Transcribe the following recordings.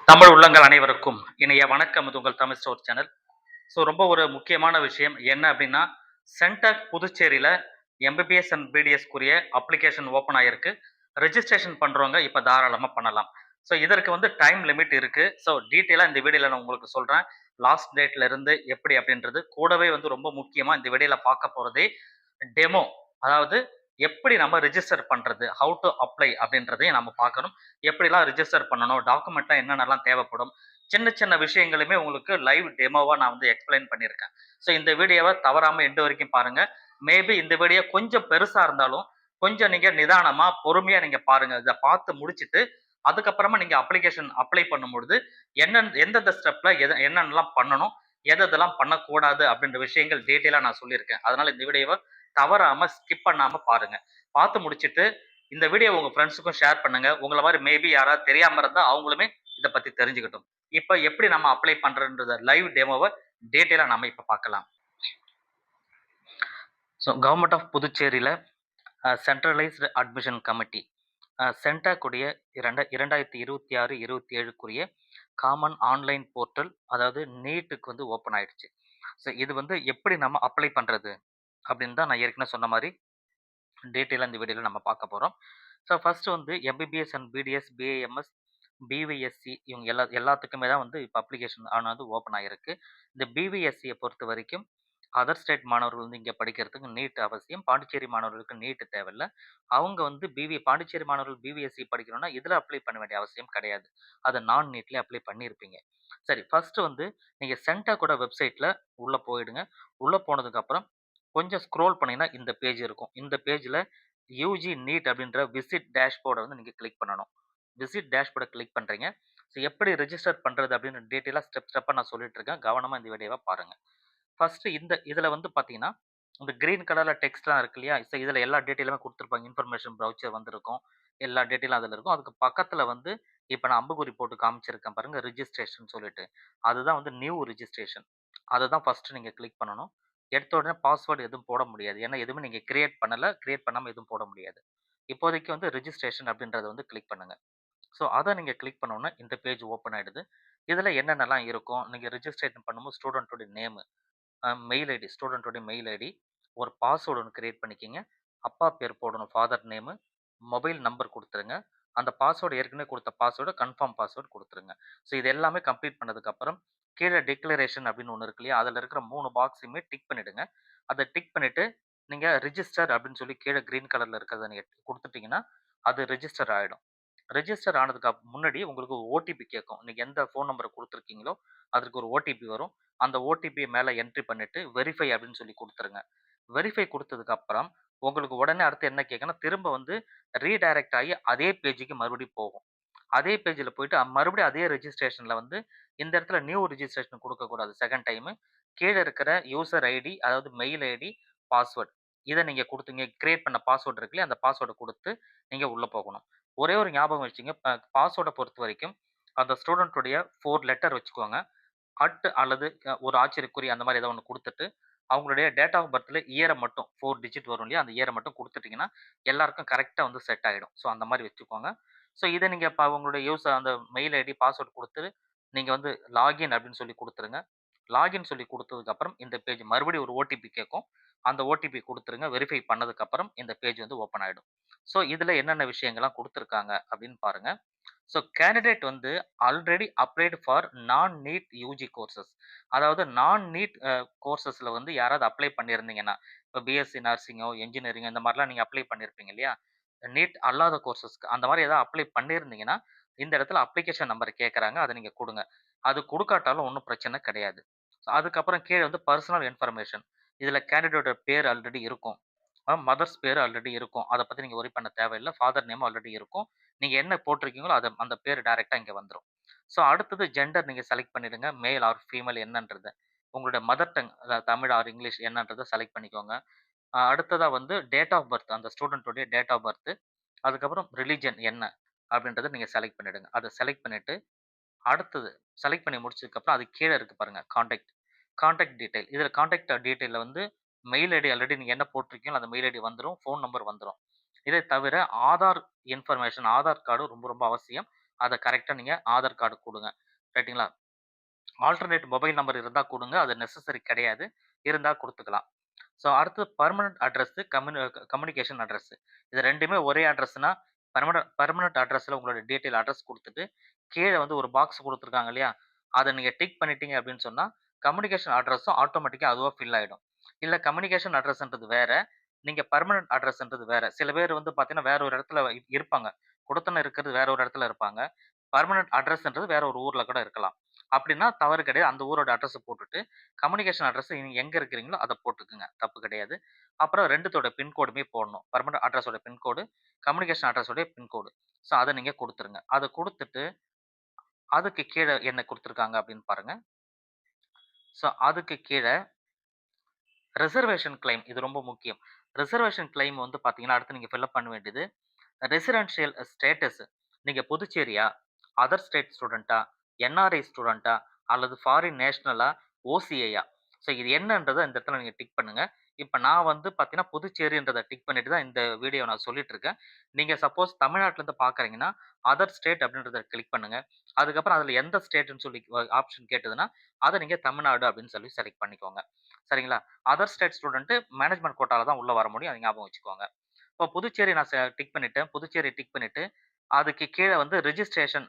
தமிழ் உள்ளங்கள் அனைவருக்கும் இனிய வணக்கம். இது உங்கள் தமிழ் ஸ்டோர் சேனல். ரொம்ப ஒரு முக்கியமான விஷயம் என்ன அப்படின்னா, சென்டெக் புதுச்சேரியில எம்பிபிஎஸ் அண்ட் பிடிஎஸ்க்குரிய அப்ளிகேஷன் ஓப்பன் ஆயிருக்கு. ரெஜிஸ்ட்ரேஷன் பண்றவங்க இப்ப தாராளமா பண்ணலாம். இதற்கு வந்து டைம் லிமிட் இருக்கு. டீட்டெயிலா இந்த வீடியோல நான் உங்களுக்கு சொல்றேன். லாஸ்ட் டேட்ல இருந்து எப்படி அப்படின்றது. கூடவே வந்து ரொம்ப முக்கியமா இந்த வீடியோல பார்க்க போறதே டெமோ. அதாவது எப்படி நம்ம ரிஜிஸ்டர் பண்றது? ஹவ் டூ அப்ளை அப்படின்றதையும் நம்ம பார்க்கணும். எப்படிலாம் ரிஜிஸ்டர் பண்ணணும்? டாக்குமெண்ட்லாம் என்னென்னலாம் தேவைப்படும்? சின்ன சின்ன விஷயங்களுமே உங்களுக்கு லைவ் டெமோவா நான் வந்து எக்ஸ்பிளைன் பண்ணியிருக்கேன். இந்த வீடியோவ தவறாம எண்டு வரைக்கும் பாருங்க. மேபி இந்த வீடியோ கொஞ்சம் பெருசா இருந்தாலும், கொஞ்சம் நீங்க நிதானமா, பொறுமையா நீங்க பாருங்க. இத பார்த்து முடிச்சுட்டு, அதுக்கப்புறமா நீங்க அப்ளிகேஷன் அப்ளை பண்ணும்பொழுது, எந்தெந்த ஸ்டெப்ல என்னென்னலாம் பண்ணணும்? எதெல்லாம் பண்ணக்கூடாது? அப்படின்ற விஷயங்கள் டீட்டெயிலா நான் சொல்லியிருக்கேன். அதனால இந்த வீடியோவ தவறாம ஸ்கிப் பண்ணாம பாருங்க. பார்த்து முடிச்சுட்டு, இந்த வீடியோ உங்க ஃபிரெண்ட்ஸுக்கும் ஷேர் பண்ணுங்க. உங்கள மாரி மேபி யாராவது தெரியாம இருந்தா அவங்களுமே இத பத்தி தெரிஞ்சுக்கட்டும். இப்ப எப்படி நம்ம அப்ளை பண்றதுன்றத லைவ் டெமோவ டீட்டெயிலா நாம இப்ப பார்க்கலாம். கவர்ன்மெண்ட் ஆஃப் புதுச்சேரியில சென்ட்ரலைஸ்டு அட்மிஷன் கமிட்டி சென்டாக் உடைய 2026, 27க்குரிய காமன் ஆன்லைன் போர்ட்டல், அதாவது நீட்டுக்கு வந்து ஓப்பன் ஆயிடுச்சு. இது வந்து எப்படி நம்ம அப்ளை பண்றது? அப்படின்னு தான் நான் ஏற்கனவே சொன்ன மாரி டீட்டெயிலா இந்த வீடியோல நம்ம பார்க்க போறோம். ஃபர்ஸ்ட் வந்து MBBS and BDS, BAMS, BVSc இவங்க எல்லாத்துக்குமே தான் வந்து இப்போ அப்ளிகேஷன் ஆனது ஓப்பன் ஆகிருக்கு. இந்த பிவிஎஸ்சியை பொறுத்த வரைக்கும் அதர் ஸ்டேட் மாணவர்கள் வந்து இங்கே படிக்கிறதுக்கு நீட் அவசியம். பாண்டிச்சேரி மாணவர்களுக்கு நீட் தேவையில்ல. அவங்க வந்து பாண்டிச்சேரி மாணவர்கள் பிவிஎஸ்சி படிக்கணும்னா இதில் அப்ளை பண்ண வேண்டிய அவசியம் கிடையாது. அதை நான் நீட்லேயே அப்ளை பண்ணியிருப்பீங்க. சரி, ஃபர்ஸ்ட் வந்து நீங்கள் சென்டாக்கோட வெப்சைட்டில் உள்ளே போயிடுங்க. உள்ளே போனதுக்கப்புறம் கொஞ்சம் ஸ்க்ரோல் பண்ணீங்கன்னா இந்த பேஜ் இருக்கும். இந்த பேஜில் யூஜி நீட் அப்படின்ற விசிட் டேஷ்போர்டை வந்து நீங்கள் கிளிக் பண்ணணும். விசிட் டேஷ்போர்டை கிளிக் பண்ணுறீங்க. எப்படி ரெஜிஸ்டர் பண்ணுறது அப்படின்னு டீட்டெயிலாக ஸ்டெப்பாக நான் சொல்லிட்டு இருக்கேன். கவனமாக இந்த வீடியோவை பாருங்கள். ஃபர்ஸ்ட் இதில் வந்து பார்த்தீங்கன்னா, இந்த கிரீன் கலரில் டெக்ஸ்ட்லாம் இருக்கு இல்லையா? இதில் எல்லா டீட்டெயிலுமே கொடுத்துருப்பாங்க. இன்ஃபர்மேஷன் ப்ரௌச்சர் வந்திருக்கும். எல்லா டீட்டெயிலும் அதில் இருக்கும். அதுக்கு பக்கத்தில் வந்து இப்போ நான் அம்புக்குறி போட்டு காமிச்சிருக்கேன் பாருங்க, ரிஜிஸ்ட்ரேஷன் சொல்லிட்டு. அதுதான் வந்து நியூ ரிஜிஸ்ட்ரேஷன். அதை தான் ஃபர்ஸ்ட் நீங்கள் கிளிக் பண்ணணும். எடுத்த உடனே பாஸ்வேர்டு எதுவும் போட முடியாது. ஏன்னா எதுவுமே நீங்கள் கிரியேட் பண்ணல. கிரியேட் பண்ணாமல் எதுவும் போட முடியாது. இப்போதைக்கு வந்து ரிஜிஸ்ட்ரேஷன் அப்படின்றத வந்து கிளிக் பண்ணுங்க. அதை நீங்கள் கிளிக் பண்ணோன்னே இந்த பேஜ் ஓப்பன் ஆயிடுது. இதில் என்னென்னலாம் இருக்கும்? நீங்கள் ரிஜிஸ்ட்ரேஷன் பண்ணும்போது ஸ்டூடெண்ட்டோட நேமு, மெயில் ஐடி, ஸ்டூடெண்ட்டோட மெயில் ஐடி, ஒரு பாஸ்வேர்டு ஒன்று கிரியேட் பண்ணிக்கிங்க. அப்பா பேர் போடணும், ஃபாதர் நேமு, மொபைல் நம்பர் கொடுத்துருங்க. அந்த பாஸ்வேர்டு ஏற்கனவே கொடுத்த பாஸ்வேர்டு கன்ஃபார்ம் பாஸ்வேர்டு கொடுத்துருங்க. இது எல்லாமே கம்ப்ளீட் பண்ணதுக்கப்புறம் கீழே டிக்ளரேஷன் அப்படின்னு ஒன்று இருக்கு இல்லையா? அதில் இருக்கிற 3 பாக்ஸையுமே டிக் பண்ணிடுங்க. அதை டிக் பண்ணிட்டு நீங்கள் ரிஜிஸ்டர் அப்படின்னு சொல்லி கீழே கிரீன் கலரில் இருக்கிறத நீங்கள் கொடுத்துட்டீங்கன்னா அது ரிஜிஸ்டர் ஆகிடும். ரெஜிஸ்டர் ஆனதுக்கு முன்னாடி உங்களுக்கு ஒரு ஓடிபி கேட்கும். நீங்க எந்த ஃபோன் நம்பர குடுத்துருக்கீங்களோ, அதற்கு ஒரு ஓடிபி வரும். அந்த ஓடிபிய மேல என்ட்ரி பண்ணிட்டு, வெரிஃபை அப்படின்னு சொல்லி குடுத்துருங்க. வெரிஃபை குடுத்ததுக்கு அப்புறம், உங்களுக்கு உடனே அடுத்து என்ன கேட்கும்னா, திரும்ப வந்து ரீடைரக்ட் ஆகி அதே பேஜுக்கு மறுபடியும் போகும். அதே பேஜ்ல போயிட்டு மறுபடியும் அதே ரெஜிஸ்ட்ரேஷன்ல வந்து இந்த இடத்துல நியூ ரெஜிஸ்ட்ரேஷன் குடுக்கக்கூடாது செகண்ட் டைமு. கீழ இருக்கிற யூசர் ஐடி, அதாவது மெயில் ஐடி, பாஸ்வேர்ட் இத நீங்க குடுத்தீங்க. கிரியேட் பண்ண பாஸ்வேர்ட் இருக்கு இல்லையா? அந்த பாஸ்வேர்ட குடுத்து நீங்க உள்ள போகணும். ஒரே ஒரு ஞாபகம் வச்சுக்கங்க. பாஸ்வேர்ட பொறுத்தவரைக்கும் அந்த ஸ்டூடண்ட்டுடைய 4 லெட்டர் வச்சுக்கோங்க. அல்லது ஒரு ஆச்சரியக்குறி அந்த மாரி ஏதோ ஒண்ணு குடுத்துட்டு, அவங்களுடைய டேட் ஆஃப் பர்த்ல இயர மட்டும் 4 டிஜிட் வரும் இல்லையா? அந்த இயர மட்டும் குடுத்துட்டீங்கன்னா, எல்லாருக்கும் கரெக்ட்டா வந்து செட் ஆயிடும். அந்த மாரி வச்சுக்கோங்க. இத நீங்க உங்களுடைய அந்த மெயில் ஐடி, பாஸ்வேர்ட் குடுத்து, நீங்க வந்து லாகின் அப்படின்னு சொல்லி குடுத்துருங்க. லாகின் சொல்லி குடுத்ததுக்கப்புறம் இந்த பேஜ் மறுபடியும் ஒரு ஓடிபி கேட்கும். அந்த ஓடிபி குடுத்துருங்க. வெரிஃபை பண்ணதுக்கப்புறம் இந்த பேஜ் வந்து ஓப்பன் ஆயிடும். இதுல என்னென்ன விஷயங்கள்லாம் குடுத்துருக்காங்க அப்படின்னு பாருங்க. கேண்டிடேட் வந்து ஆல்ரெடி அப்ளைட் ஃபார் நான் நீட் யூஜி கோர்சஸ். அதாவது நான் நீட் கோர்சஸ்ல வந்து யாராவது அப்ளை பண்ணியிருந்தீங்கன்னா, இப்போ பிஎஸ்சி நர்சிங்கோ, என்ஜினியரிங்கோ இந்த மாரிலாம் நீங்க அப்ளை பண்ணியிருப்பீங்க இல்லையா? நீட் அல்லாத கோர்சஸ்க்கு அந்த மாரி ஏதாவது அப்ளை பண்ணியிருந்தீங்கன்னா, இந்த இடத்துல அப்ளிகேஷன் நம்பர் கேட்கறாங்க. அத நீங்க குடுங்க. அது குடுக்காட்டாலும் ஒண்ணும் பிரச்சனை கிடையாது. அதுக்கப்புறம் கீழ வந்து பர்சனல் இன்ஃபர்மேஷன். இதுல கேண்டிடேட்டோட பேர் ஆல்ரெடி இருக்கும். மதர்ஸ் பேரு ஆல்ரெடி இருக்கும். அத பத்தி நீங்க வொரி பண்ண தேவையில்ல. ஃபாதர் நேம் ஆல்ரெடி இருக்கும். நீங்க என்ன போட்டிருக்கீங்களோ அந்த பேரு டைரக்ட்டா இங்க வந்துரும். அடுத்தது ஜெண்டர் நீங்க செலக்ட் பண்ணிடுங்க. மேல் ஆர் ஃபீமேல் என்னன்றத. உங்களுடைய mother tongue Tamil R English என்னன்றத செலக்ட் பண்ணிக்கோங்க. அடுத்ததா வந்து டேட் ஆஃப் பர்த், அந்த ஸ்டூடண்ட்டுடைய டேட் ஆஃப் பர்த். அதுக்கப்புறம் ரிலிஜன் என்ன அப்படின்றத நீங்க செலக்ட் பண்ணிடுங்க. அத செலக்ட் பண்ணிட்டு, அடுத்தது செலக்ட் பண்ணி முடிச்சதுக்கப்புறம் அதுக்கு கீழ இருக்கு பாருங்க கான்டாக்ட். Contact detail. இதுல கான்டாக்ட் டீட்டெயில்ல வந்து மெயில் ஐடி ஆல்ரெடி நீங்க என்ன போட்டிருக்கீங்களோ அந்த மெயில் ஐடி வந்துரும். ஃபோன் நம்பர் வந்துரும். இதை தவிர ஆதார் இன்ஃபர்மேஷன், ஆதார் கார்டு ரொம்ப ரொம்ப அவசியம். அத கரெக்ட்டா நீங்க ஆதார் கார்டு குடுங்க. ரைட்டுங்களா? ஆல்டர்னேட் மொபைல் நம்பர் இருந்தா குடுங்க. அது நெசசரி கிடையாது. இருந்தா குடுத்துக்கலாம். ஸோ அடுத்து பெர்மனன்ட் அட்ரஸ், கம்யூனிகேஷன் அட்ரஸ். இது 2மே ஒரே அட்ரஸ்னா, பெர்மனன்ட் அட்ரஸ்ல உங்களோட டீட்டெயில் அட்ரஸ் குடுத்துட்டு, கீழ வந்து ஒரு பாக்ஸ் குடுத்துருக்காங்க இல்லையா? அத நீங்க டிக் பண்ணிட்டீங்க அப்படின்னு சொன்னா, கம்யூனிகேஷன் அட்ரஸும் ஆட்டோமேட்டிக்கா அதுவா ஃபில் ஆயிடும். இல்ல கம்யூனிகேஷன் அட்ரஸ்ன்றது வேற, நீங்க பெர்மனன்ட் அட்ரஸ்ன்றது வேற. சில பேர் வந்து பார்த்தீங்கன்னா, வேற ஒரு இடத்துல இருப்பாங்க. குடுத்தனம் இருக்கிறது வேற ஒரு இடத்துல இருப்பாங்க. பெர்மனன்ட் அட்ரஸ்ன்றது வேற ஒரு ஊர்ல கூட இருக்கலாம். அப்படின்னா தவறு கிடையாது. அந்த ஊரோட அட்ரஸ போட்டுட்டு, கம்யூனிகேஷன் அட்ரஸ் நீங்க எங்க இருக்கிறீங்களோ அத போட்டுக்கங்க. தப்பு கிடையாது. அப்புறம் 2த்தோட பின்கோடுமே போடணும். பெர்மனன்ட் அட்ரஸோட பின்கோடு, கம்யூனிகேஷன் அட்ரஸோட பின்கோடு. ஸோ அத நீங்க குடுத்துருங்க. அத குடுத்துட்டு, அதுக்கு கீழ என்ன குடுத்துருக்காங்க அப்படின்னு பாருங்க. ஸோ அதுக்கு கீழ ரிசர்வேஷன் கிளைம் இது ரொம்ப முக்கியம். ரிசர்வேஷன் கிளைம் வந்து பார்த்தீங்கன்னா, அடுத்து நீங்க ஃபில் அப் பண்ண வேண்டியது ரெசிடென்ஷியல் ஸ்டேட்டஸ். நீங்க புதுச்சேரியா? அதர் ஸ்டேட் ஸ்டூடெண்ட்டா? என்ஆர்ஐ ஸ்டூடெண்ட்டா? அல்லது ஃபாரின் நேஷனலா? ஓசிஐயா? ஸோ இது என்னன்றத இந்த இடத்துல நீங்க டிக் பண்ணுங்க. இப்ப நான் வந்து பார்த்தீங்கன்னா, புதுச்சேரின்றத டிக் பண்ணிட்டு தான் இந்த வீடியோ நான் சொல்லிட்டு இருக்கேன். நீங்க சப்போஸ் தமிழ்நாட்டிலருந்து பார்க்குறீங்கன்னா, அதர் ஸ்டேட் அப்படின்றத கிளிக் பண்ணுங்க. அதுக்கப்புறம் அதில எந்த ஸ்டேட்ன்னு சொல்லி ஆப்ஷன் கேட்டதுன்னா, அத நீங்க தமிழ்நாடு அப்படின்னு சொல்லி செலக்ட் பண்ணிக்கோங்க. சரிங்களா? அதர் ஸ்டேட் ஸ்டூடெண்ட் மேனேஜ்மென்ட் கோட்டால தான் உள்ள வர முடியும். அத ஞாபகம் வச்சுக்கோங்க. இப்போ புதுச்சேரி நான் டிக் பண்ணிட்டேன். புதுச்சேரி டிக் பண்ணிட்டு, அதுக்கு கீழ வந்து registration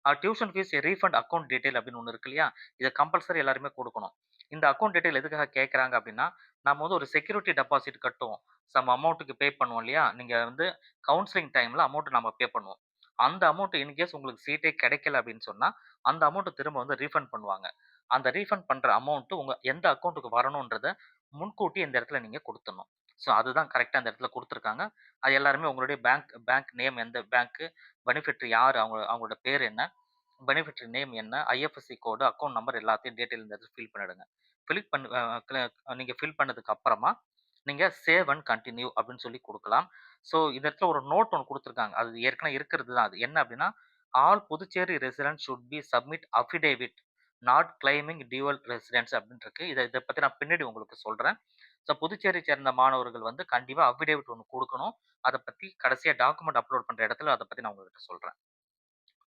tuition fees refund account detail அப்படின்னு ஒண்ணு இருக்கு இல்லையா? இத கம்பல்சரி எல்லாருமே குடுக்கணும். இந்த அக்கவுண்ட் டீட்டெயில் எதுக்காக கேட்கறாங்க அப்படின்னா, நம்ம வந்து ஒரு செக்யூரிட்டி டெபாசிட் கட்டுவோம். சம் அமௌண்ட்க்கு பே பண்ணுவோம் இல்லையா? நீங்க வந்து கவுன்சிலிங் டைம்ல அமௌண்ட் நம்ம பே பண்ணுவோம். அந்த அமௌண்ட் இன் கேஸ் உங்களுக்கு சீட்டே கிடைக்கல அப்படின்னு சொன்னா, அந்த அமௌண்ட் திரும்ப வந்து ரீஃபண்ட் பண்ணுவாங்க. அந்த ரீஃபண்ட் பண்ற அமௌண்ட் உங்க எந்த அக்கவுண்ட்க்கு வரணும்ன்றத முன்கூட்டி இந்த இடத்துல நீங்க குடுத்துடணும். ஸோ அதுதான் கரெக்ட்டா அந்த இடத்துல குடுத்துருக்காங்க. அது எல்லாருமே உங்களுடைய பேங்க் பேங்க் நேம் எந்த பேங்க், பெனிஃபிட்டரி யாரு, அவங்களோட பேர் என்ன, பெனிஃபிட்டரி நேம் என்ன, ஐஎஃப்எஸ்சி கோடு, அக்கவுண்ட் நம்பர் எல்லாத்தையும் டீட்டெயில் இந்த இடத்துல ஃபில் பண்ணிடுங்க. ஃபில் பண்ணி நீங்க ஃபில் பண்ணதுக்கு அப்புறமா, நீங்க சேவ் அண்ட் கன்டின்யூ அப்படின்னு சொல்லி குடுக்கலாம். ஸோ இந்த இடத்துல ஒரு நோட் ஒண்ணு குடுத்துருக்காங்க. அது ஏற்கனவே இருக்கிறது தான் அது. என்ன அப்படின்னா, all Puducherry residents should be submit affidavit not claiming dual residence அப்படின்னு இருக்கு. இத பத்தி நான் பின்னாடி உங்களுக்கு சொல்றேன். ஸோ புதுச்சேரி சேர்ந்த மாணவர்கள் வந்து கண்டிப்பா அஃபிடேவிட் ஒண்ணு குடுக்கணும். அத பத்தி கடைசியா டாக்குமெண்ட் அப்லோட் பண்ற இடத்துல அத பத்தி நான் உங்ககிட்ட சொல்றேன்.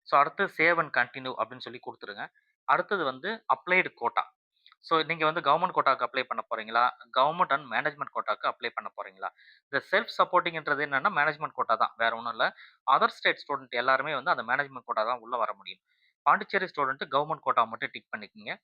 ஸோ அடுத்து சேவ் அண்ட் கன்டின்யூ அப்படின்னு சொல்லி குடுத்துருங்க. அடுத்தது வந்து அப்ளைடு கோட்டா. ஸோ நீங்க வந்து கவர்ன்மென்ட் கோட்டாக்கு அப்ளை பண்ண போறீங்களா? கவர்ன்மென்ட் அண்ட் மேனேஜ்மென்ட் கோட்டாக்கு அப்ளை பண்ண போறீங்களா? இந்த செல்ஃப் சப்போர்ட்டிங்ன்றது என்னன்னா மேனேஜ்மென்ட் கோட்டா தான். வேற ஒண்ணும் இல்ல. அதர் ஸ்டேட் ஸ்டூடண்ட் எல்லாருமே வந்து அந்த மேனேஜ்மென்ட் கோட்டா தான் உள்ள வர முடியும். பாண்டிச்சேரி ஸ்டூடண்ட் கவர்ன்மென்ட் கோட்டா மட்டும் டிக் பண்ணிக்கங்க.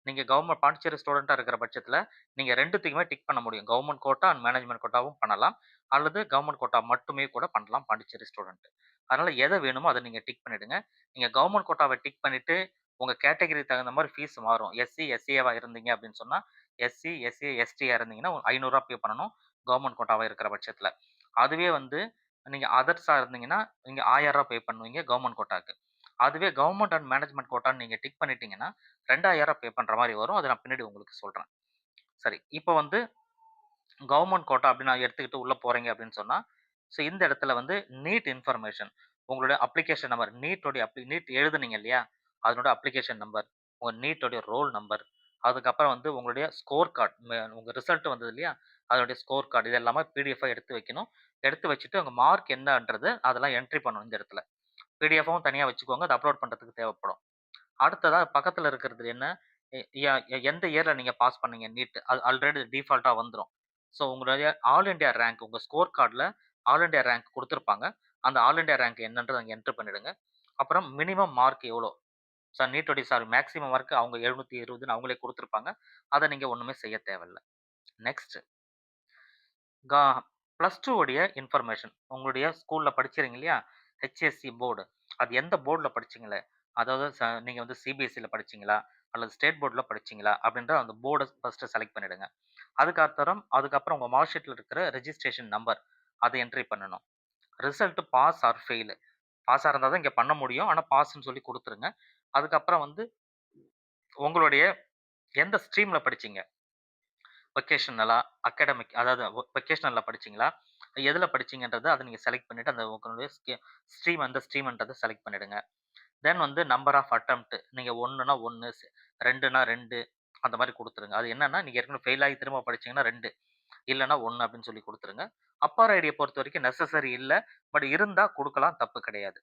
நீங்க பாண்டிச்சேரி ஸ்டூடண்ட்டா இருக்கிற பட்சத்தில, நீங்க 2த்துக்குமே டிக் பண்ண முடியும். கவர்ன்மென்ட் கோட்டா அண்ட் மேனேஜ்மென்ட் கோட்டாவும் பண்ணலாம். அல்லது கவர்ன்மென்ட் கோட்டா மட்டுமே கூட பண்ணலாம் பாண்டிச்சேரி ஸ்டூடண்ட். அதனால எத வேணுமோ அத நீங்க டிக் பண்ணிடுங்க. நீங்க கவர்ன்மென்ட் கோட்டாவ டிக் பண்ணிட்டு, உங்க கேட்டகரிக்கு தகுந்த மாரி ஃபீஸ் மாறும். எஸ்சி, எஸ்ஏவா இருந்தீங்க அப்படின்னு சொன்னா, எஸ்சி, எஸ்ஏ, எஸ்டியா இருந்தீங்கன்னா ரூ. 500 பே பண்ணணும். கவர்ன்மென்ட் கோட்டாவா இருக்கிற பட்சத்தில. அதுவே வந்து நீங்க அதர்ஸா இருந்தீங்கன்னா, நீங்க ரூ. 1000 பே பண்ணுவீங்க கவர்ன்மென்ட் கோட்டாக்கு. அதுவே கவர்ன்மென்ட் அண்ட் மேனேஜ்மென்ட் கோட்டான்னு நீங்க டிக் பண்ணிட்டீங்கன்னா, 2000 பே பண்ற மாரி வரும். அத நான் பின்னாடி உங்களுக்கு சொல்றேன். சரி. இப்ப வந்து கவர்ன்மென்ட் கோட்டா அப்படின்னு நான் எடுத்துக்கிட்டு உள்ள போறீங்க அப்படின்னு சொன்னா, ஸோ இந்த இடத்துல வந்து நீட் இன்ஃபர்மேஷன் உங்களோட அப்ளிகேஷன் நம்பர் நீட் எழுதுனீங்க இல்லையா? அதனோட அப்ளிகேஷன் நம்பர், உங்க நீட்டோட ரோல் நம்பர், அதுக்கப்புறம் வந்து உங்களுடைய ஸ்கோர் கார்ட் உங்க ரிசல்ட் வந்தது இல்லையா? அதனுடைய ஸ்கோர் கார்ட் இது எல்லாமே பிடிஎஃப்பா எடுத்து வைக்கணும். எடுத்து வச்சுட்டு உங்க மார்க் என்னன்றது அதெல்லாம் என்ட்ரி பண்ணணும் இந்த இடத்துல. பிடிஎஃப்பாவும் தனியா வச்சுக்கோங்க. அத அப்லோட் பண்றதுக்கு தேவைப்படும். அடுத்ததா பக்கத்துல இருக்கிறது என்ன? எ ய எந்த இயர்ல நீங்க பாஸ் பண்ணீங்க நீட். அது ஆல்ரெடி டிஃபால்ட்டா வந்துரும். ஸோ உங்களுடைய ஆல் இண்டியா ரேங்க் உங்க ஸ்கோர் கார்ட்ல ஆல் இண்டியா ரேங்க் குடுத்திருப்பாங்க. அந்த ஆல் இண்டியா ரேங்க் என்னன்றத அங்க என்டர் பண்ணிடுங்க. அப்புறம் மினிமம் மார்க் எவ்வளோ? மேக்ஸிமம் மார்க் அவங்க 720ன்னு அவங்களே குடுத்திருப்பாங்க. அத நீங்க ஒண்ணுமே செய்ய தேவையில்ல. நெக்ஸ்ட் கா பிளஸ் 2 உடைய இன்ஃபர்மேஷன். உங்களுடைய ஸ்கூல்ல படிக்கிறீங்க இல்லையா? HSC board. அது எந்த போர்ட்ல படிச்சீங்களே, அதாவது நீங்க வந்து சிபிஎஸ்சில படிச்சீங்களா? அல்லது ஸ்டேட் போர்ட்ல படிச்சீங்களா? அப்படின்ற அந்த போர்ட ஃபர்ஸ்ட் செலக்ட் பண்ணிடுங்க. அதுக்கப்புறம் உங்க மார்க் ஷீட்ல இருக்கிற ரெஜிஸ்ட்ரேஷன் நம்பர் அத என்ட்ரி பண்ணணும். Result pass or fail. பாஸா இருந்தா தான் இங்க பண்ண முடியும். ஆனா பாஸ்ன்னு சொல்லி குடுத்துருங்க. அதுக்கப்புறம் வந்து உங்களுடைய எந்த ஸ்ட்ரீம்ல படிச்சீங்க? வொகேஷனலா, அகாடமிக் அதாவது வொகேஷனல்ல படிச்சீங்களா? எதுல படிச்சீங்கன்றத அத நீங்க செலக்ட் பண்ணிட்டு, அந்த உங்களுடைய ஸ்ட்ரீம் எந்த ஸ்ட்ரீம்ன்றத செலக்ட் பண்ணிடுங்க. தென் வந்து நம்பர் ஆஃப் அட்டெம்ப்ட் நீங்க 1ன்னா 1, 2ன்னா 2 அந்த மாரி குடுத்துருங்க. அது என்னன்னா, நீங்க ஏற்கனவே ஃபெயில் ஆகி திரும்ப படிச்சீங்கன்னா 2 இல்லன்னா 1 அப்படின்னு சொல்லி குடுத்துருங்க. அப்பர் ஐடிய பொறுத்தவரைக்கும் நெசசரி இல்ல. பட் இருந்தா குடுக்கலாம். தப்பு கிடையாது.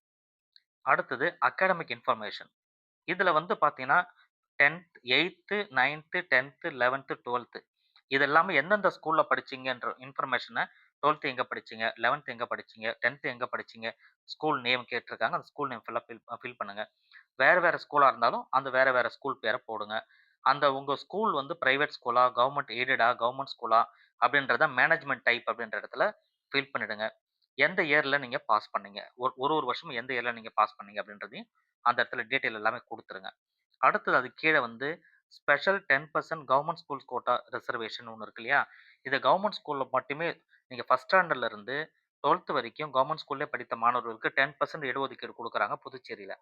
அடுத்தது அகாடமிக் இன்ஃபர்மேஷன். இதுல வந்து பார்த்தீங்கன்னா, 10த் 8த் 9த் 10த் 11த் 12த் இது எல்லாமே எந்தெந்த ஸ்கூல்ல படிச்சீங்கன்ற இன்ஃபர்மேஷன 12த் எங்க படிச்சீங்க? 11த் எங்க படிச்சீங்க? 10த் எங்க படிச்சீங்க? ஸ்கூல் நேம் கேட்டிருக்காங்க. அந்த ஸ்கூல் நேம் ஃபுல்லா ஃபில் பண்ணுங்க. வேற வேற ஸ்கூலா இருந்தாலும், அந்த வேற வேற ஸ்கூல் பேர போடுங்க. அந்த உங்க ஸ்கூல் வந்து பிரைவேட் ஸ்கூலா, கவர்ன்மென்ட் எய்டடா, கவர்ன்மென்ட் ஸ்கூலா அப்படின்றத மேனேஜ்மென்ட் டைப் அப்படின்ற இடத்துல ஃபில் பண்ணிடுங்க. எந்த இயர்ல நீங்க பாஸ் பண்ணீங்க? ஒரு வருஷமும் எந்த இயர்ல நீங்க பாஸ் பண்ணீங்க அப்படின்றதையும் அந்த இடத்துல டீட்டெயில் எல்லாமே குடுத்துருங்க. அடுத்தது அதுக்கு கீழ வந்து special 10% government schools quota reservation ஒண்ணு இருக்கு இல்லையா? இத கவர்ன்மென்ட் ஸ்கூல்ல மட்டுமே நீங்க 1 ஸ்டாண்டர்ட்ல இருந்து 12த் வரைக்கும் கவர்ன்மென்ட் ஸ்கூல்லே படித்த மாணவர்களுக்கு 10% இடஒதுக்கீடு குடுக்குறாங்க புதுச்சேரியில.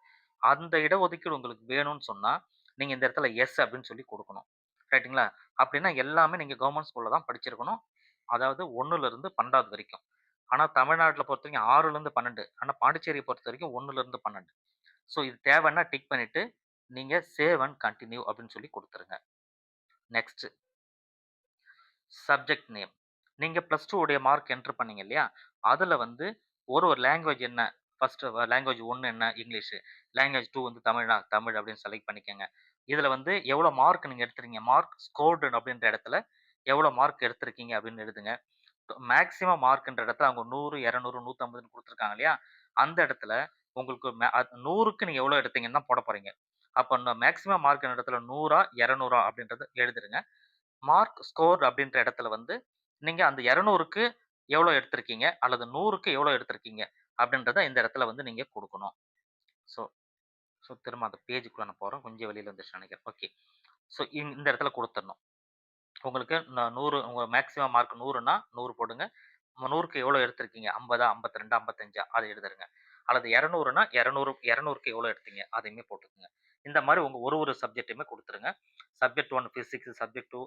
அந்த இடஒதுக்கீடு உங்களுக்கு வேணும்னு சொன்னா, நீங்க இந்த இடத்துல எஸ் அப்படின்னு சொல்லி குடுக்கணும். ரைட்டுங்களா? அப்படின்னா எல்லாமே நீங்க கவர்ன்மென்ட் ஸ்கூல்ல தான் படிச்சிருக்கணும். அதாவது 1லிருந்து 12வது வரைக்கும். ஆனா தமிழ்நாட்டுல பொறுத்தவரைக்கும் 6லிருந்து 12. ஆனா பாண்டிச்சேரிய பொறுத்தவரைக்கும் 1லிருந்து 12. ஸோ இது தேவைன்னா டிக் பண்ணிட்டு, நீங்க சேவ் அண்ட் கன்டின்யூ அப்படின்னு சொல்லி குடுத்துருங்க. Next subject name. நீங்க +2 உடைய மார்க் என்டர் பண்ணீங்க இல்லையா? அதுல வந்து ஒரு லாங்குவேஜ் என்ன? ஃபர்ஸ்ட் லாங்குவேஜ் 1 என்ன? இங்கிலீஷ். லாங்குவேஜ் 2 வந்து தமிழா? தமிழ் அப்படின்னு செலக்ட் பண்ணிக்கங்க. இதுல வந்து எவ்வளோ மார்க் நீங்க எடுத்திருக்கீங்க? மார்க் ஸ்கோர்டு அப்படின்ற இடத்துல எவ்வளோ மார்க் எடுத்திருக்கீங்க அப்படின்னு எழுதுங்க. மேக்ஸிமம் மார்க்ன்ற இடத்துல அவங்க 100, 200, 150ன்னு குடுத்துருக்காங்க இல்லையா? அந்த இடத்துல உங்களுக்கு 100க்கு நீங்க எவ்வளோ எடுத்தீங்கன்னு தான் போடப் போறீங்க. அப்ப மேக்ஸிமம் மார்க்ன்ற இடத்துல 100ஆ, 200ஆ அப்படின்றத எழுதிருங்க. மார்க் ஸ்கோர் அப்படின்ற இடத்துல வந்து, நீங்க அந்த 200க்கு எவ்வளோ எடுத்திருக்கீங்க? அல்லது 100க்கு எவ்வளோ எடுத்திருக்கீங்க? அப்படின்றத இந்த இடத்துல வந்து நீங்க குடுக்கணும். ஸோ ஸோ திரும்ப அந்த பேஜுக்குள்ள நான் போறேன். கொஞ்சம் வெளியில வந்துருச்சுன்னு நெனைக்கிறேன். ஓகே. ஸோ இந்த இடத்துல குடுத்துறணும். உங்களுக்கு 100 உங்க மேக்ஸிமம் மார்க் 100ன்னா 100 போடுங்க. 100க்கு எவ்வளோ எடுத்திருக்கீங்க? 50ஆ, 52, 55 அத எழுதிருங்க. அல்லது 200ன்னா 200க்கு எவ்வளோ எடுத்தீங்க? அதையுமே போட்டுக்கங்க. இந்த மாரி உங்க ஒரு சப்ஜெக்ட்டுமே குடுத்துருங்க. Subject 1 physics, subject 2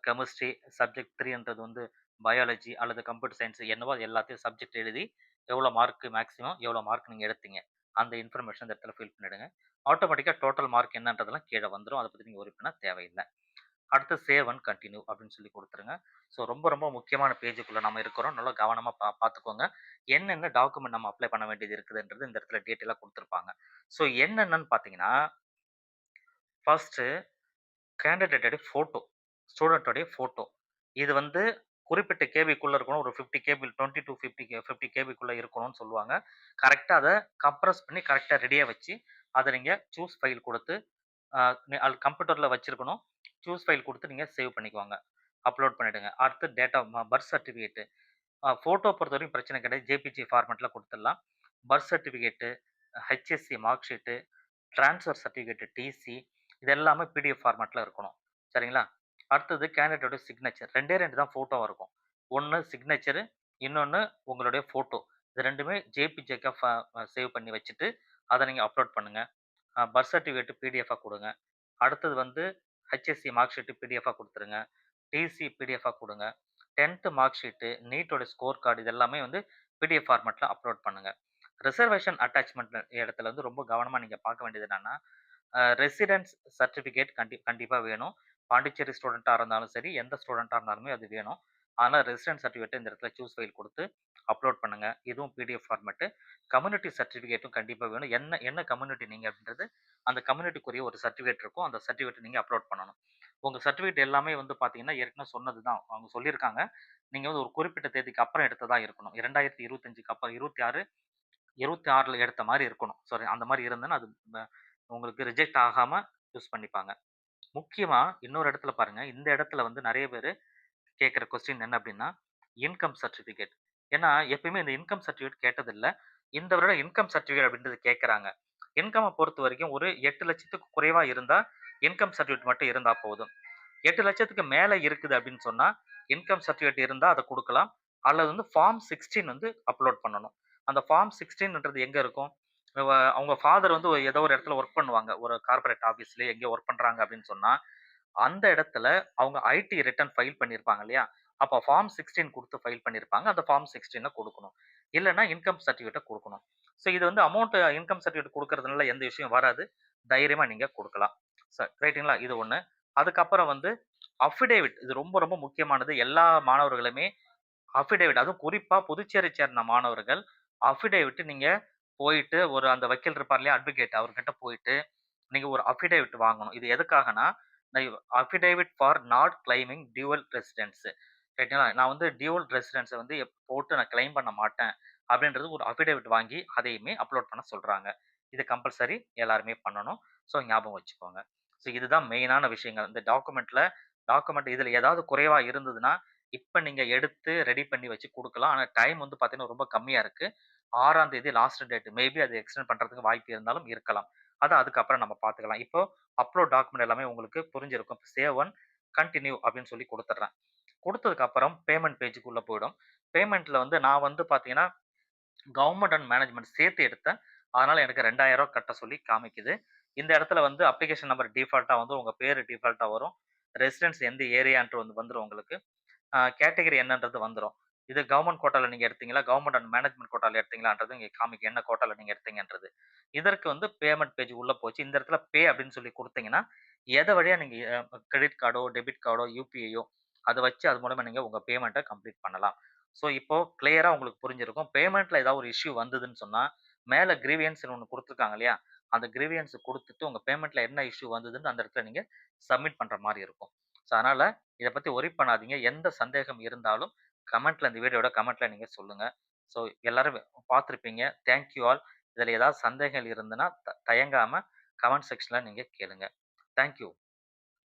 chemistry, subject 3ன்றது வந்து பயாலஜி அல்லது கம்ப்யூட்டர் சயன்ஸ் என்னவோ அது எல்லாத்தையும் சப்ஜெக்ட் எழுதி, எவ்வளோ மார்க் மேக்ஸிமம், எவ்வளோ மார்க் நீங்க எடுத்தீங்க? அந்த இன்ஃபர்மேஷன் இந்த இடத்துல ஃபில் பண்ணிடுங்க. ஆட்டோமேட்டிக்கா டோட்டல் மார்க் என்னன்றதெல்லாம் கீழ வந்துரும். அத பத்தி நீங்க வொரி பண்ண தேவையில்ல. அடுத்து சேவ் அண்ட் கன்டின்யூ அப்படின்னு சொல்லி குடுத்துருங்க. ஸோ ரொம்ப ரொம்ப முக்கியமான பேஜுக்குள்ள நம்ம இருக்கிறோம். நல்லா கவனமா பார்த்துக்கோங்க. என்னென்ன டாக்குமெண்ட் நம்ம அப்ளை பண்ண வேண்டியது இருக்குதுன்றது இந்த இடத்துல டீட்டெயிலா குடுத்துருப்பாங்க. ஸோ என்னென்னன்னு பார்த்தீங்கன்னா, ஃபர்ஸ்ட்டு கேண்டிடேட்டோட ஃபோட்டோ, ஸ்டூடண்ட்டோடைய ஃபோட்டோ. இது வந்து குறிப்பிட்ட கேபிக்குள்ள இருக்கணும். ஒரு 50 கேபி 20 டூ 50 கேபிக்குள்ள இருக்கணும்னு சொல்லுவாங்க. கரெக்ட்டா அத கம்ப்ரஸ் பண்ணி கரெக்ட்டா ரெடியா வச்சு, அத நீங்க சூஸ் ஃபைல் குடுத்து, அ அது கம்ப்யூட்டர்ல வச்சிருக்கணும். சூஸ் ஃபைல் குடுத்து நீங்க சேவ் பண்ணிக்கோங்க. அப்லோட் பண்ணிடுங்க. அடுத்து date of birth certificate. Photo பொறுத்தவரைக்கும் பிரச்சனை கிடையாது. ஜேபிஜி ஃபார்மேட்ல குடுத்துடலாம். Birth certificate, HSC mark sheet, transfer certificate TC இது எல்லாமே பிடிஎஃப் ஃபார்மேட்ல இருக்கணும். சரிங்களா? அடுத்தது கேண்டிடேட்டோட சிக்னேச்சர். 2டே 2 தான் ஃபோட்டோ இருக்கும். ஒண்ணு சிக்னேச்சர், இன்னொன்னு உங்களுடைய ஃபோட்டோ. இது 2மே ஜேபிஜேக்கா சேவ் பண்ணி வச்சுட்டு, அத நீங்க அப்லோட் பண்ணுங்க. பர்த் சர்டிஃபிகேட் பிடிஎஃப்பா குடுங்க. அடுத்தது வந்து ஹெச்எஸ்சி மார்க் ஷீட் பிடிஎஃப்பா குடுத்துருங்க. டிசி பிடிஎஃப்பா குடுங்க. 10த் மார்க் ஷீட், நீட்டோட ஸ்கோர் கார்ட் இது எல்லாமே வந்து பிடிஎஃப் ஃபார்மேட்ல அப்லோட் பண்ணுங்க. ரிசர்வேஷன் அட்டாச்மென்ட் இடத்துல வந்து ரொம்ப கவனமா நீங்க பார்க்க வேண்டியது என்னன்னா, ரெசிடென்ஸ் சர்டிஃபிகேட் கண்டிப்பா வேணும். பாண்டிச்சேரி ஸ்டூடெண்ட்டா இருந்தாலும் சரி, எந்த ஸ்டூடெண்ட்டா இருந்தாலுமே அது வேணும். அதனால ரெசிடென்ஸ் சர்டிஃபிகேட் இந்த இடத்துல சூஸ் ஃபைல் குடுத்து அப்லோட் பண்ணுங்க. இதுவும் பிடிஎஃப் ஃபார்மேட். கம்யூனிட்டி சர்டிஃபிகேட்டும் கண்டிப்பா வேணும். என்ன என்ன கம்யூனிட்டி நீங்க அப்படின்றது, அந்த கம்யூனிட்டிக்குரிய ஒரு சர்டிஃபிகேட் இருக்கும். அந்த சர்டிஃபிகேட் நீங்க அப்லோட் பண்ணணும். உங்க சர்டிஃபிகேட் எல்லாமே வந்து பார்த்தீங்கன்னா, ஏற்கனவே சொன்னது தான். அவங்க சொல்லியிருக்காங்க. நீங்க வந்து ஒரு குறிப்பிட்ட தேதிக்கு அப்புறம் எடுத்ததா இருக்கணும். 2025க்கு அப்புறம் 26, 26ல எடுத்த மாரி இருக்கணும். சாரி அந்த மாரி இருந்ததுன்னா, அது உங்களுக்கு ரிஜெக்ட் ஆகாம யூஸ் பண்ணிப்பாங்க. முக்கியமா இன்னொரு இடத்துல பாருங்க. இந்த இடத்துல வந்து நெறைய பேரு கேட்கிற கொஸ்டின் என்ன அப்டின்னா, இன்கம் சர்டிஃபிகேட். ஏன்னா, எப்பயுமே இந்த இன்கம் சர்டிஃபிகேட் கேட்டதில்ல. இந்த வருடம் இன்கம் சர்டிஃபிகேட் அப்டின்றது கேட்கறாங்க. இன்கம்ம பொறுத்தவரைக்கும் ஒரு 8,00,000க்கு குறைவா இருந்தா, இன்கம் சர்டிஃபிகேட் மட்டும் இருந்தா போதும். 8,00,000க்கு மேல இருக்குது அப்டின்னு சொன்னா, இன்கம் சர்டிஃபிகேட் இருந்தா அத குடுக்கலாம். அல்லது வந்து ஃபார்ம் 16 வந்து அப்லோட் பண்ணணும். அந்த ஃபார்ம் 16ன்றது எங்க இருக்கும்? அவங்க ஃபாதர் வந்து ஏதோ ஒரு இடத்துல வொர்க் பண்ணுவாங்க. ஒரு கார்ப்பரேட் ஆஃபீஸ்லயே எங்கேயோ வொர்க் பண்றாங்க அப்டின்னு சொன்னா, அந்த இடத்துல அவங்க ஐடி ரிட்டர்ன் ஃபைல் பண்ணியிருப்பாங்க இல்லையா? அப்ப ஃபார்ம் 16 குடுத்து ஃபைல் பண்ணியிருப்பாங்க. அந்த ஃபார்ம் 16 குடுக்கணும். இல்லன்னா இன்கம் சர்டிஃபிகேட்ட குடுக்கணும். ஸோ இது வந்து அமௌண்ட் இன்கம் சர்டிஃபிகேட் குடுக்கறதுனால எந்த இஷ்யூயும் வராது. தைரியமா நீங்க குடுக்கலாம். ரைட்டுங்களா? இது ஒண்ணு. அதுக்கப்புறம் வந்து அஃபிடேவிட் இது ரொம்ப ரொம்ப முக்கியமானது. எல்லா மாணவர்களுமே அஃபிடேவிட் அதுவும் குறிப்பா புதுச்சேரி சேர்ந்த மாணவர்கள் அஃபிடேவிட் நீங்க போயிட்டு அந்த வக்கீல் இருப்பார் இல்லையா? அட்வொகேட் அவர்கிட்ட போயிட்டு, நீங்க ஒரு அஃபிடேவிட் வாங்கணும். இது எதுக்காகன்னா, affidavit for not claiming dual residence ரைட்டுங்களா? நான் டியூவல் ரெசிடென்ஸ போட்டு நான் கிளைம் பண்ண மாட்டேன். அப்படின்றது ஒரு அஃபிடேவிட் வாங்கி அதையுமே அப்லோட் பண்ண சொல்றாங்க. இது கம்பல்சரி எல்லாருமே பண்ணணும். ஸோ ஞாபகம் வச்சுக்கோங்க. ஸோ இதுதான் மெயினான விஷயங்கள். இந்த டாக்குமெண்ட் இதுல ஏதாவது குறைவா இருந்ததுன்னா, இப்ப நீங்க எடுத்து ரெடி பண்ணி வச்சு குடுக்கலாம். ஆனா டைம் பார்த்தீங்கன்னா, ரொம்ப கம்மியா இருக்கு. 6ஆம் தேதி லாஸ்ட் டேட். மேபி அது எக்ஸ்டெண்ட் பண்றதுக்கு வாய்ப்பு இருந்தாலும் இருக்கலாம். அத அதுக்கப்புறம் நம்ம பார்த்துக்கலாம். இப்போ அப்லோட் டாக்குமெண்ட் எல்லாமே உங்களுக்கு புரிஞ்சிருக்கும். சேவ் ஒன், கன்டின்யூ அப்படின்னு சொல்லி குடுத்துடுறேன். குடுத்ததுக்கு அப்புறம் பேமெண்ட் பேஜ்க்குள்ள போயிடும். பேமெண்ட்ல நான் பார்த்தீங்கன்னா, கவர்ன்மென்ட் அண்ட் மேனேஜ்மென்ட் சேர்த்து எடுத்தேன். அதனால எனக்கு ரூ. 2000 கட்ட சொல்லி காமிக்குது. இந்த இடத்துல அப்ளிகேஷன் நம்பர் டிஃபால்ட்டா உங்க பேரு டிஃபால்ட்டா வரும். ரெசிடென்ஸ் எந்த ஏரியான்ட்டு வந்துரும் உங்களுக்கு. கேட்டகரி என்னன்றது வந்துரும். இது கவர்ன்மென்ட் கோட்டால நீங்க எடுத்தீங்களா? கவர்ன்மென்ட் அண்ட் மேனேஜ்மென்ட் கோட்டால எடுத்தீங்களான்றது இங்க காமிக்கும். என்ன கோட்டால நீங்க எடுத்தீங்கன்றது. இதற்கு பேமெண்ட் பேஜ் உள்ள போச்சு. இந்த இடத்துல பே அப்படின்னு சொல்லி குடுத்தீங்கன்னா, எத வழியா நீங்க கிரெடிட் கார்டோ, டெபிட் கார்டோ, யுபிஐயோ அத வச்சு அது மூலமா நீங்க உங்க பேமெண்ட்ட கம்ப்ளீட் பண்ணலாம். ஸோ இப்போ கிளியரா உங்களுக்கு புரிஞ்சிருக்கும். பேமெண்ட்ல ஏதாவது ஒரு இஷ்யூ வந்ததுன்னு சொன்னா, மேல கிரீவியன்ஸ்ன்னு ஒண்ணு குடுத்துருக்காங்க இல்லையா? அந்த கிரீவியன்ஸ் குடுத்துட்டு உங்க பேமெண்ட்ல என்ன இஷ்யூ வந்ததுன்னு அந்த இடத்துல நீங்க சப்மிட் பண்ற மாரி இருக்கும். ஸோ அதனால இத பத்தி வொரி பண்ணாதீங்க. எந்த சந்தேகம் இருந்தாலும் இந்த வீடியோட கமெண்ட்ல நீங்க சொல்லுங்க. ஸோ எல்லாரும் பார்த்திருப்பீங்க. Thank you all. இதுல ஏதாவது சந்தேகங்கள் இருந்ததுன்னா, தயங்காம கமெண்ட் செக்ஷன்ல நீங்க கேளுங்க. Thank you.